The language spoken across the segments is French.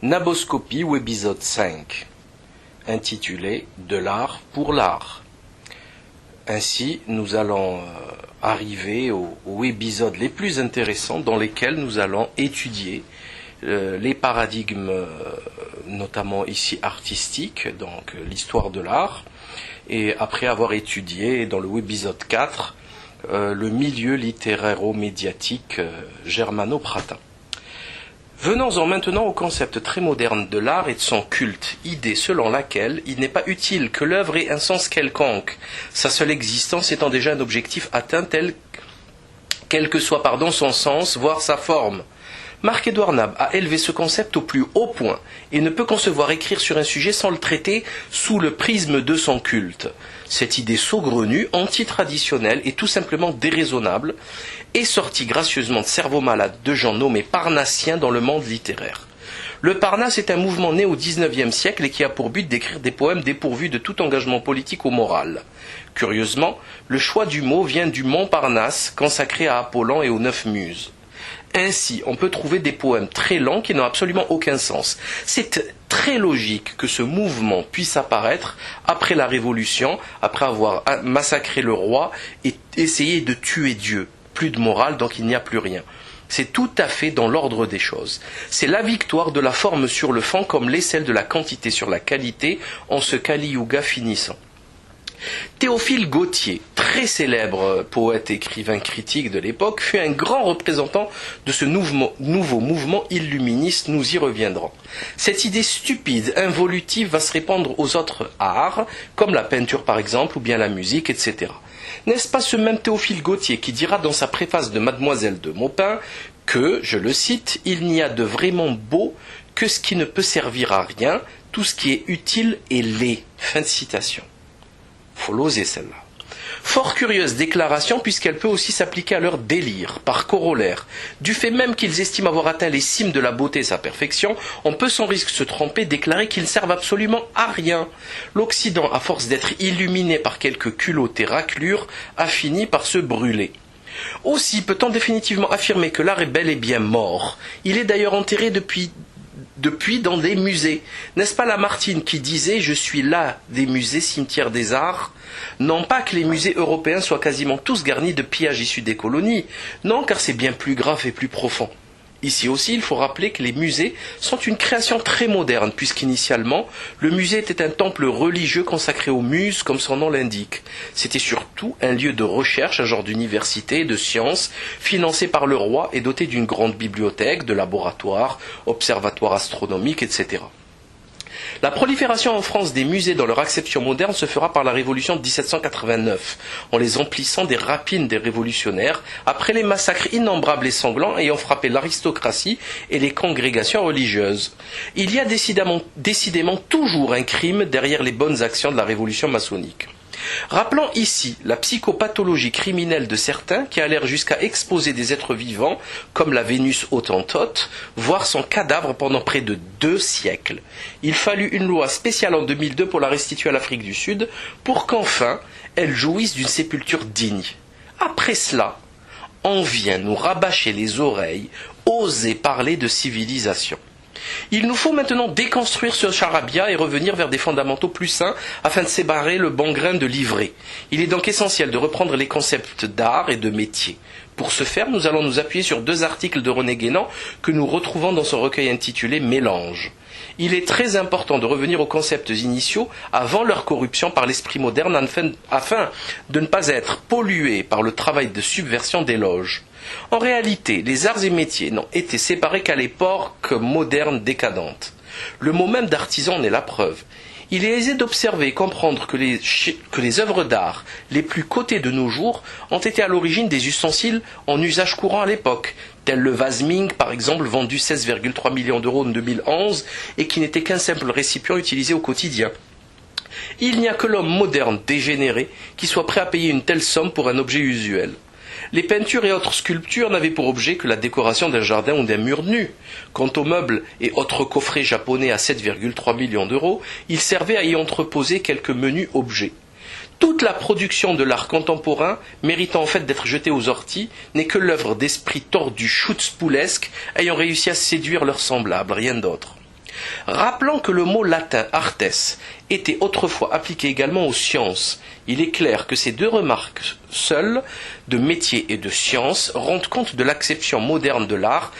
Naboscopie ou épisode 5, intitulé De l'art pour l'art. Ainsi, nous allons arriver aux épisodes les plus intéressants dans lesquels nous allons étudier les paradigmes, notamment ici artistiques, donc l'histoire de l'art, et après avoir étudié dans le épisode 4 le milieu littéraire-médiatique germano-pratin. Venons-en maintenant au concept très moderne de l'art et de son culte, idée selon laquelle il n'est pas utile que l'œuvre ait un sens quelconque, sa seule existence étant déjà un objectif atteint quel que soit son sens, voire sa forme. Marc-Édouard Nab a élevé ce concept au plus haut point et ne peut concevoir écrire sur un sujet sans le traiter sous le prisme de son culte. Cette idée saugrenue, anti-traditionnelle et tout simplement déraisonnable est sortie gracieusement de cerveau malade de gens nommés parnassiens dans le monde littéraire. Le Parnasse est un mouvement né au XIXe siècle et qui a pour but d'écrire des poèmes dépourvus de tout engagement politique ou moral. Curieusement, le choix du mot vient du mont Parnasse, consacré à Apollon et aux 9 muses. Ainsi, on peut trouver des poèmes très lents qui n'ont absolument aucun sens. C'est très logique que ce mouvement puisse apparaître après la Révolution, après avoir massacré le roi et essayé de tuer Dieu. Plus de morale, donc il n'y a plus rien. C'est tout à fait dans l'ordre des choses. C'est la victoire de la forme sur le fond comme l'est celle de la quantité sur la qualité en ce Kali Yuga finissant. Théophile Gautier, très célèbre poète, écrivain, critique de l'époque, fut un grand représentant de ce nouveau mouvement illuministe, nous y reviendrons. Cette idée stupide, involutive, va se répandre aux autres arts, comme la peinture par exemple, ou bien la musique, etc. N'est-ce pas ce même Théophile Gautier qui dira dans sa préface de Mademoiselle de Maupin que, je le cite, « Il n'y a de vraiment beau que ce qui ne peut servir à rien, tout ce qui est utile est laid ». Fin de citation. Faut l'oser celle-là. Fort curieuse déclaration puisqu'elle peut aussi s'appliquer à leur délire, par corollaire. Du fait même qu'ils estiment avoir atteint les cimes de la beauté et sa perfection, on peut sans risque se tromper, déclarer qu'ils ne servent absolument à rien. L'Occident, à force d'être illuminé par quelques culottés raclures, a fini par se brûler. Aussi peut-on définitivement affirmer que l'art est bel et bien mort. Il est d'ailleurs enterré depuis dans des musées. N'est-ce pas Lamartine qui disait « Je suis là des musées, cimetières des arts » ? Non pas que les musées européens soient quasiment tous garnis de pillages issus des colonies, non car c'est bien plus grave et plus profond. Ici aussi, il faut rappeler que les musées sont une création très moderne, puisqu'initialement, le musée était un temple religieux consacré aux muses, comme son nom l'indique. C'était surtout un lieu de recherche, un genre d'université, de sciences, financé par le roi et doté d'une grande bibliothèque, de laboratoires, observatoires astronomiques, etc. La prolifération en France des musées dans leur acception moderne se fera par la Révolution de 1789, en les emplissant des rapines des révolutionnaires, après les massacres innombrables et sanglants ayant frappé l'aristocratie et les congrégations religieuses. Il y a décidément toujours un crime derrière les bonnes actions de la révolution maçonnique. Rappelons ici la psychopathologie criminelle de certains qui allèrent jusqu'à exposer des êtres vivants, comme la Vénus Hottentote, voire son cadavre pendant près de 2 siècles. Il fallut une loi spéciale en 2002 pour la restituer à l'Afrique du Sud, pour qu'enfin elle jouisse d'une sépulture digne. Après cela, on vient nous rabâcher les oreilles, oser parler de civilisation. Il nous faut maintenant déconstruire ce charabia et revenir vers des fondamentaux plus sains afin de séparer le bon grain de l'ivraie. Il est donc essentiel de reprendre les concepts d'art et de métier. Pour ce faire, nous allons nous appuyer sur 2 articles de René Guénon que nous retrouvons dans son recueil intitulé « Mélange ». Il est très important de revenir aux concepts initiaux avant leur corruption par l'esprit moderne afin de ne pas être pollué par le travail de subversion des loges. En réalité, les arts et métiers n'ont été séparés qu'à l'époque moderne décadente. Le mot même d'artisan en est la preuve. Il est aisé d'observer et comprendre que les œuvres d'art les plus cotées de nos jours ont été à l'origine des ustensiles en usage courant à l'époque, tel le vase Ming par exemple vendu 16,3 millions d'euros en 2011 et qui n'était qu'un simple récipient utilisé au quotidien. Il n'y a que l'homme moderne dégénéré qui soit prêt à payer une telle somme pour un objet usuel. Les peintures et autres sculptures n'avaient pour objet que la décoration d'un jardin ou d'un mur nu. Quant aux meubles et autres coffrets japonais à 7,3 millions d'euros, ils servaient à y entreposer quelques menus objets. Toute la production de l'art contemporain, méritant en fait d'être jetée aux orties, n'est que l'œuvre d'esprits tordus, choutspoulesques, ayant réussi à séduire leurs semblables, rien d'autre. Rappelant que le mot latin artes était autrefois appliqué également aux sciences, il est clair que ces deux remarques seules, de métier et de science, rendent compte de l'acception moderne de l'art,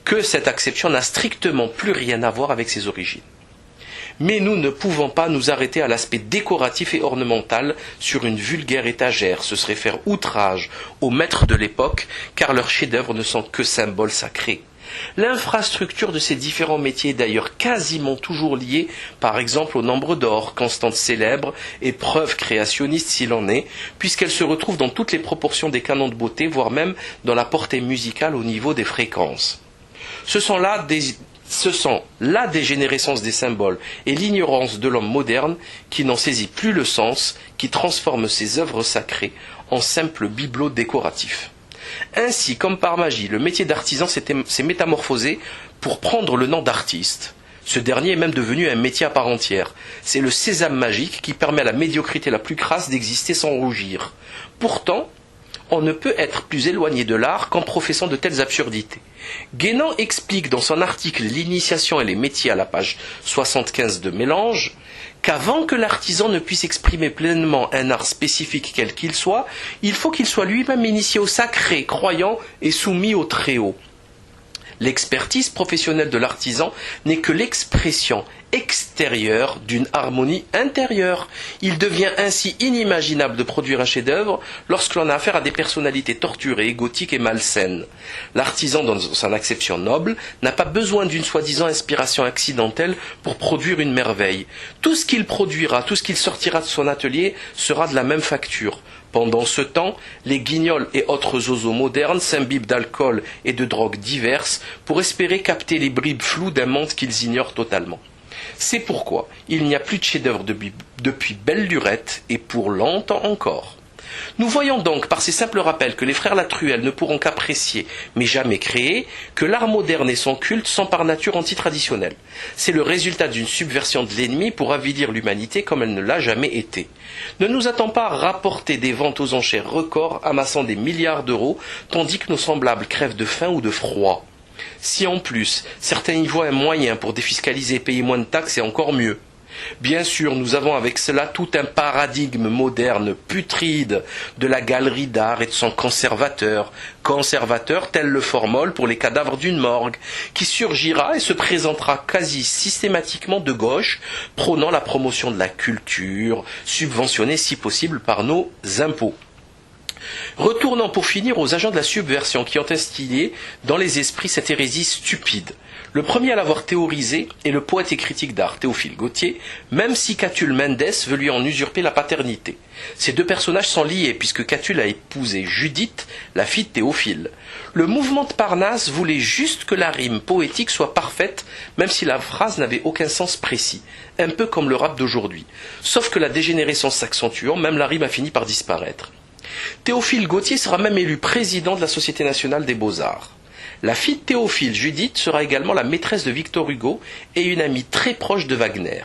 que cette acception n'a strictement plus rien à voir avec ses origines. Mais nous ne pouvons pas nous arrêter à l'aspect décoratif et ornemental sur une vulgaire étagère. Ce serait faire outrage aux maîtres de l'époque, car leurs chefs-d'œuvre ne sont que symboles sacrés. L'infrastructure de ces différents métiers est d'ailleurs quasiment toujours liée, par exemple, au nombre d'or, constante célèbre et preuve créationniste s'il en est, puisqu'elle se retrouve dans toutes les proportions des canons de beauté, voire même dans la portée musicale au niveau des fréquences. Ce sont la dégénérescence des symboles et l'ignorance de l'homme moderne qui n'en saisit plus le sens, qui transforme ses œuvres sacrées en simples bibelots décoratifs. Ainsi, comme par magie, le métier d'artisan s'est métamorphosé pour prendre le nom d'artiste. Ce dernier est même devenu un métier à part entière. C'est le sésame magique qui permet à la médiocrité la plus crasse d'exister sans rougir. Pourtant, on ne peut être plus éloigné de l'art qu'en professant de telles absurdités. Guénon explique dans son article L'initiation et les métiers à la page 75 de Mélange qu'avant que l'artisan ne puisse exprimer pleinement un art spécifique quel qu'il soit, il faut qu'il soit lui-même initié au sacré, croyant et soumis au Très-Haut. L'expertise professionnelle de l'artisan n'est que l'expression extérieure d'une harmonie intérieure. Il devient ainsi inimaginable de produire un chef-d'œuvre lorsque l'on a affaire à des personnalités torturées, gothiques et malsaines. L'artisan, dans son acception noble, n'a pas besoin d'une soi-disant inspiration accidentelle pour produire une merveille. Tout ce qu'il produira, tout ce qu'il sortira de son atelier sera de la même facture. Pendant ce temps, les guignols et autres zozos modernes s'imbibent d'alcool et de drogues diverses pour espérer capter les bribes floues d'un monde qu'ils ignorent totalement. C'est pourquoi il n'y a plus de chef-d'œuvre depuis belle lurette et pour longtemps encore. Nous voyons donc par ces simples rappels que les frères Latruelle ne pourront qu'apprécier, mais jamais créer, que l'art moderne et son culte sont par nature antitraditionnels. C'est le résultat d'une subversion de l'ennemi pour avilir l'humanité comme elle ne l'a jamais été. Ne nous attend pas à rapporter des ventes aux enchères records amassant des milliards d'euros, tandis que nos semblables crèvent de faim ou de froid. Si en plus, certains y voient un moyen pour défiscaliser et payer moins de taxes, c'est encore mieux. Bien sûr, nous avons avec cela tout un paradigme moderne, putride, de la galerie d'art et de son conservateur tel le formol pour les cadavres d'une morgue, qui surgira et se présentera quasi systématiquement de gauche, prônant la promotion de la culture, subventionnée si possible par nos impôts. Retournons pour finir aux agents de la subversion qui ont instillé dans les esprits cette hérésie stupide. Le premier à l'avoir théorisé est le poète et critique d'art Théophile Gautier, même si Catulle Mendes veut lui en usurper la paternité. Ces deux personnages sont liés puisque Catulle a épousé Judith, la fille de Théophile. Le mouvement de Parnasse voulait juste que la rime poétique soit parfaite, même si la phrase n'avait aucun sens précis, un peu comme le rap d'aujourd'hui. Sauf que la dégénérescence s'accentuant, même la rime a fini par disparaître. Théophile Gautier sera même élu président de la Société nationale des beaux-arts. La fille de Théophile, Judith, sera également la maîtresse de Victor Hugo et une amie très proche de Wagner.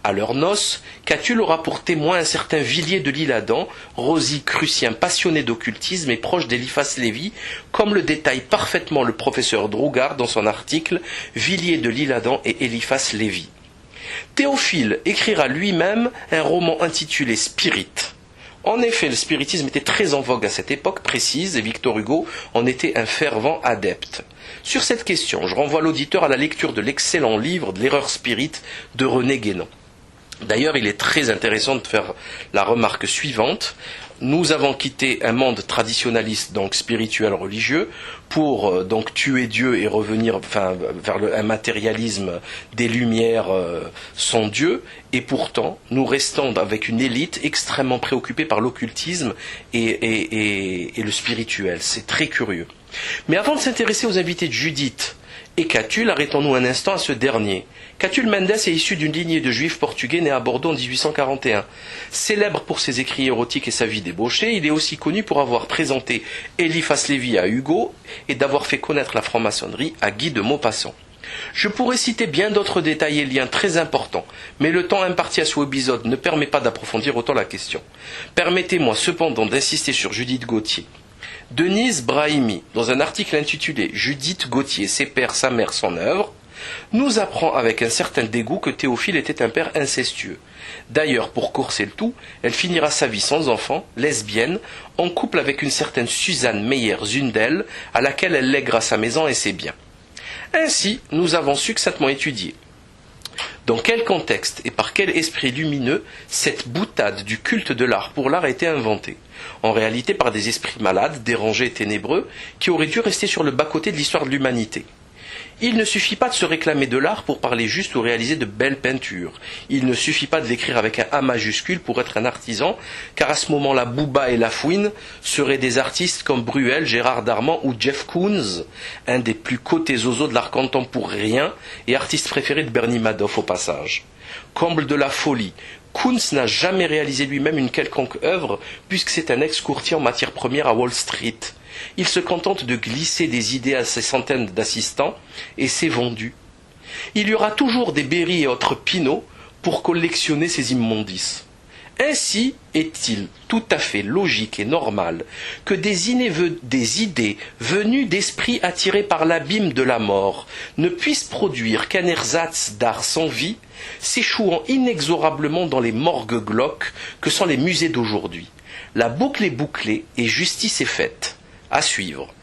À leurs noces, Catulle aura pour témoin un certain Villiers de l'Isle-Adam, rosicrucien passionné d'occultisme et proche d'Eliphas Lévy, comme le détaille parfaitement le professeur Drougard dans son article « Villiers de l'Isle-Adam et Eliphas Lévy ». Théophile écrira lui-même un roman intitulé « Spirit ». En effet, le spiritisme était très en vogue à cette époque précise et Victor Hugo en était un fervent adepte. Sur cette question, je renvoie l'auditeur à la lecture de l'excellent livre de l'erreur spirit de René Guénon. D'ailleurs, il est très intéressant de faire la remarque suivante. Nous avons quitté un monde traditionnaliste, donc spirituel, religieux, pour donc tuer Dieu et revenir vers un matérialisme des Lumières sans Dieu, et pourtant nous restons avec une élite extrêmement préoccupée par l'occultisme et le spirituel. C'est très curieux. Mais avant de s'intéresser aux invités de Judith et Catulle, arrêtons-nous un instant à ce dernier. Catulle Mendes est issu d'une lignée de juifs portugais nés à Bordeaux en 1841. Célèbre pour ses écrits érotiques et sa vie débauchée, il est aussi connu pour avoir présenté Eliphas Lévy à Hugo et d'avoir fait connaître la franc-maçonnerie à Guy de Maupassant. Je pourrais citer bien d'autres détails et liens très importants, mais le temps imparti à ce épisode ne permet pas d'approfondir autant la question. Permettez-moi cependant d'insister sur Judith Gautier. Denise Brahimi, dans un article intitulé « Judith Gautier, ses pères, sa mère, son œuvre », nous apprend avec un certain dégoût que Théophile était un père incestueux. D'ailleurs, pour corser le tout, elle finira sa vie sans enfant, lesbienne, en couple avec une certaine Suzanne Meyer-Zundel, à laquelle elle lèguera sa maison et ses biens. Ainsi, nous avons succinctement étudié dans quel contexte et par quel esprit lumineux cette boutade du culte de l'art pour l'art a été inventée. En réalité par des esprits malades, dérangés et ténébreux, qui auraient dû rester sur le bas-côté de l'histoire de l'humanité. Il ne suffit pas de se réclamer de l'art pour parler juste ou réaliser de belles peintures. Il ne suffit pas de l'écrire avec un A majuscule pour être un artisan, car à ce moment-là, Booba et Lafouine seraient des artistes comme Bruel, Gérard Darmon ou Jeff Koons, un des plus cotés zozos de l'art contemporain et artiste préféré de Bernie Madoff au passage. Comble de la folie, Koons n'a jamais réalisé lui-même une quelconque œuvre, puisque c'est un ex-courtier en matières premières à Wall Street. Il se contente de glisser des idées à ses centaines d'assistants, et c'est vendu. Il y aura toujours des Berry et autres Pinault pour collectionner ces immondices. Ainsi est-il tout à fait logique et normal que des idées venues d'esprits attirés par l'abîme de la mort ne puissent produire qu'un ersatz d'art sans vie, s'échouant inexorablement dans les morgues glauques que sont les musées d'aujourd'hui. La boucle est bouclée et justice est faite. À suivre.